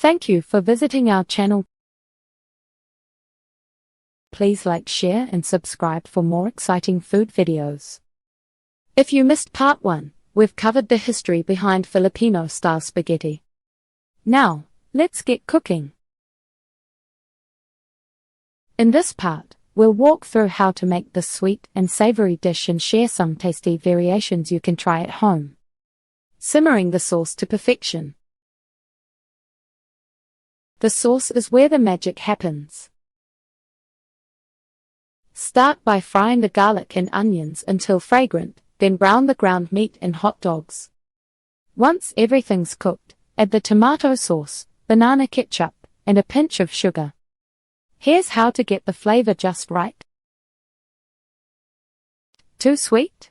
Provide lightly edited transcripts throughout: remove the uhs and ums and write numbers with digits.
Thank you for visiting our channel. Please like, share and subscribe for more exciting food videos. If you missed part 1, we've covered the history behind Filipino-style spaghetti. Now, let's get cooking. In this part, we'll walk through how to make this sweet and savory dish and share some tasty variations you can try at home. Simmering the sauce to perfection. The sauce is where the magic happens. Start by frying the garlic and onions until fragrant, then brown the ground meat and hot dogs. Once everything's cooked, add the tomato sauce, banana ketchup, and a pinch of sugar. Here's how to get the flavor just right. Too sweet?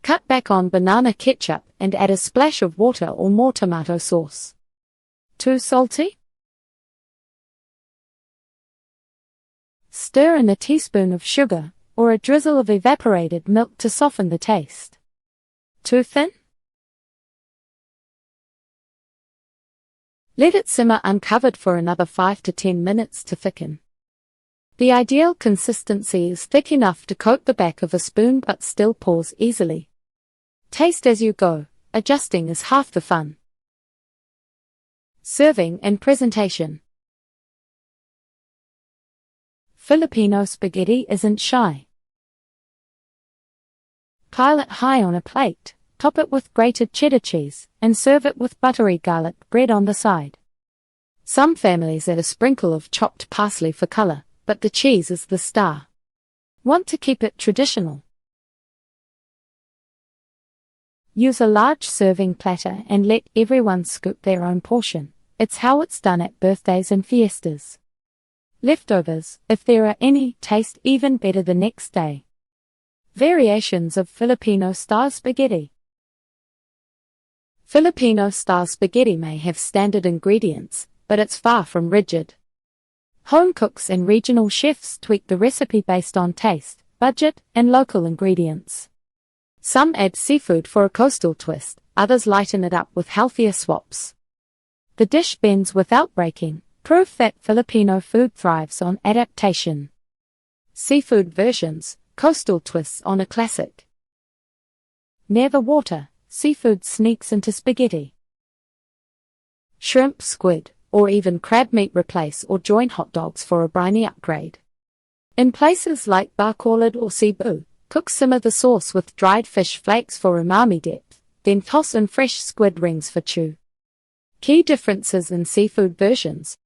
Cut back on banana ketchup and add a splash of water or more tomato sauce. Too salty? Stir in a teaspoon of sugar, or a drizzle of evaporated milk to soften the taste. Too thin? Let it simmer uncovered for another 5 to 10 minutes to thicken. The ideal consistency is thick enough to coat the back of a spoon but still pours easily. Taste as you go, adjusting is half the fun. Serving and presentation. Filipino spaghetti isn't shy. Pile it high on a plate, top it with grated cheddar cheese, and serve it with buttery garlic bread on the side. Some families add a sprinkle of chopped parsley for color, but the cheese is the star. Want to keep it traditional? Use a large serving platter and let everyone scoop their own portion. It's how it's done at birthdays and fiestas. Leftovers, if there are any, taste even better the next day. Variations of Filipino-style spaghetti. Filipino-style spaghetti may have standard ingredients, but it's far from rigid. Home cooks and regional chefs tweak the recipe based on taste, budget, and local ingredients. Some add seafood for a coastal twist, others lighten it up with healthier swaps. The dish bends without breaking, proof that Filipino food thrives on adaptation. Seafood versions, coastal twists on a classic. Near the water, seafood sneaks into spaghetti. Shrimp, squid, or even crab meat replace or join hot dogs for a briny upgrade. In places like Bacolod or Cebu, cook simmer the sauce with dried fish flakes for umami depth, then toss in fresh squid rings for chew. Key differences in seafood versions.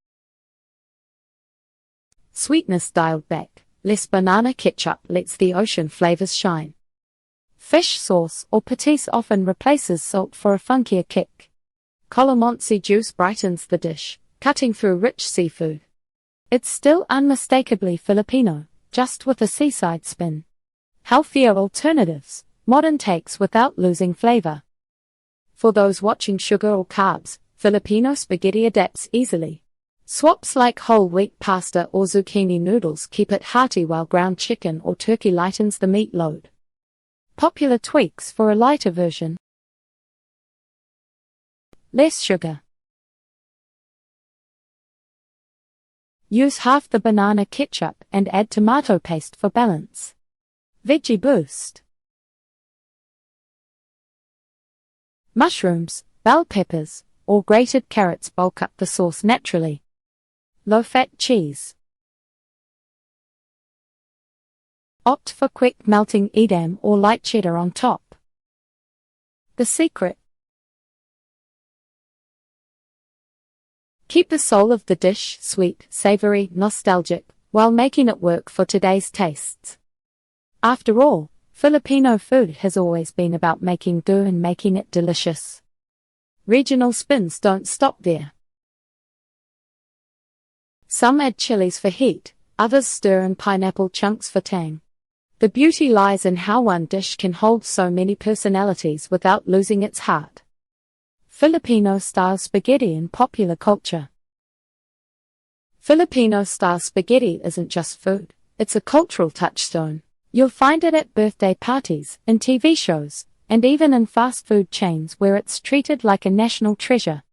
Sweetness dialed back, less banana ketchup lets the ocean flavors shine. Fish sauce or patis often replaces salt for a funkier kick. Calamansi juice brightens the dish, cutting through rich seafood. It's still unmistakably Filipino, just with a seaside spin. Healthier alternatives, modern takes without losing flavor. For those watching sugar or carbs, Filipino spaghetti adapts easily. Swaps like whole wheat pasta or zucchini noodles keep it hearty while ground chicken or turkey lightens the meat load. Popular tweaks for a lighter version. Less sugar. Use half the banana ketchup and add tomato paste for balance. Veggie boost. Mushrooms, bell peppers, or grated carrots bulk up the sauce naturally. Low-fat cheese. Opt for quick melting Edam or light cheddar on top. The secret. Keep the soul of the dish sweet, savory, nostalgic, while making it work for today's tastes. After all, Filipino food has always been about making do and making it delicious. Regional spins don't stop there. Some add chilies for heat, others stir in pineapple chunks for tang. The beauty lies in how one dish can hold so many personalities without losing its heart. Filipino-style spaghetti in popular culture. Filipino-style spaghetti isn't just food, it's a cultural touchstone. You'll find it at birthday parties, in TV shows, and even in fast food chains where it's treated like a national treasure.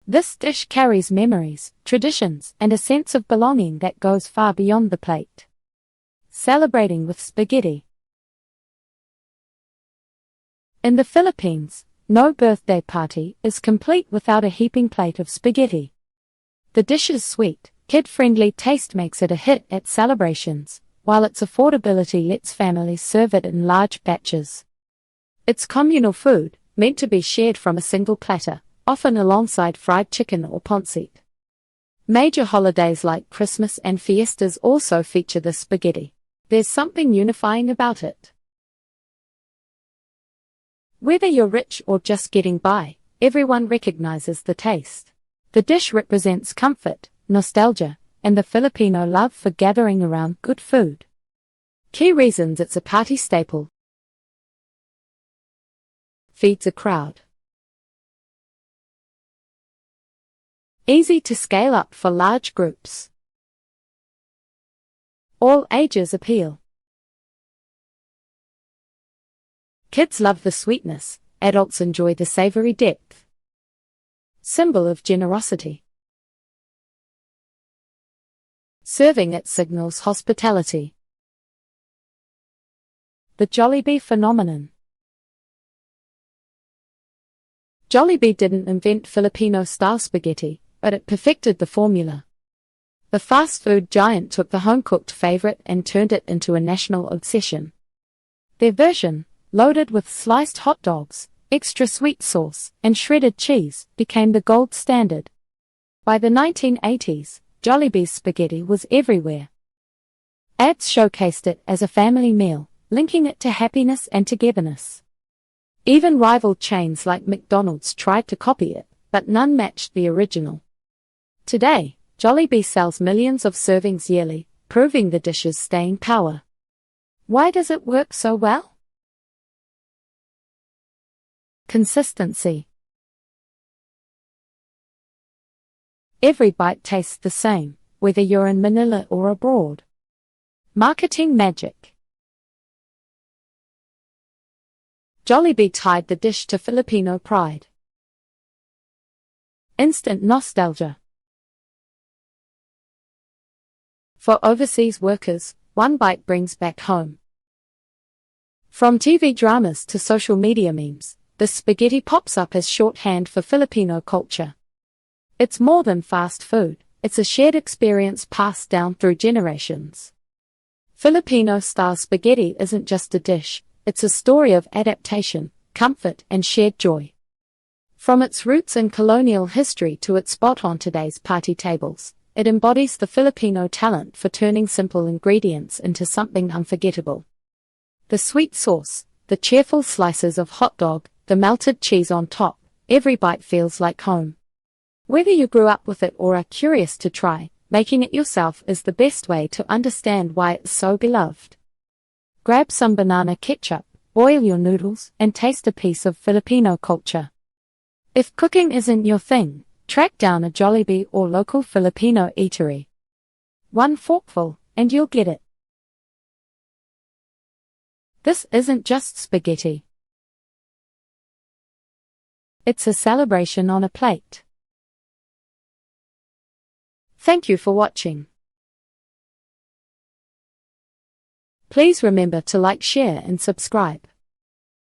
This dish carries memories, traditions, and a sense of belonging that goes far beyond the plate. Celebrating with spaghetti. In the Philippines, no birthday party is complete without a heaping plate of spaghetti. The dish's sweet, kid-friendly taste makes it a hit at celebrations, while its affordability lets families serve it in large batches. It's communal food, meant to be shared from a single platter, often alongside fried chicken or pancit. Major holidays like Christmas and fiestas also feature the spaghetti. There's something unifying about it. Whether you're rich or just getting by, everyone recognizes the taste. The dish represents comfort, nostalgia, and the Filipino love for gathering around good food. Key reasons it's a party staple. Feeds a crowd. Easy to scale up for large groups. All ages appeal. Kids love the sweetness, adults enjoy the savory depth. Symbol of generosity. Serving it signals hospitality. The Jollibee phenomenon. Jollibee didn't invent Filipino-style spaghetti, but it perfected the formula. The fast food giant took the home-cooked favorite and turned it into a national obsession. Their version, loaded with sliced hot dogs, extra sweet sauce, and shredded cheese, became the gold standard. By the 1980s, Jollibee's spaghetti was everywhere. Ads showcased it as a family meal, linking it to happiness and togetherness. Even rival chains like McDonald's tried to copy it, but none matched the original. Today, Jollibee sells millions of servings yearly, proving the dish's staying power. Why does it work so well? Consistency. Every bite tastes the same, whether you're in Manila or abroad. Marketing magic. Jollibee tied the dish to Filipino pride. Instant nostalgia. For overseas workers, one bite brings back home. From TV dramas to social media memes, the spaghetti pops up as shorthand for Filipino culture. It's more than fast food, it's a shared experience passed down through generations. Filipino-style spaghetti isn't just a dish, it's a story of adaptation, comfort, and shared joy. From its roots in colonial history to its spot on today's party tables, it embodies the Filipino talent for turning simple ingredients into something unforgettable. The sweet sauce, the cheerful slices of hot dog, the melted cheese on top, every bite feels like home. Whether you grew up with it or are curious to try, making it yourself is the best way to understand why it's so beloved. Grab some banana ketchup, boil your noodles, and taste a piece of Filipino culture. If cooking isn't your thing, track down a Jollibee or local Filipino eatery. One forkful, and you'll get it. This isn't just spaghetti. It's a celebration on a plate. Thank you for watching. Please remember to like, share, and subscribe.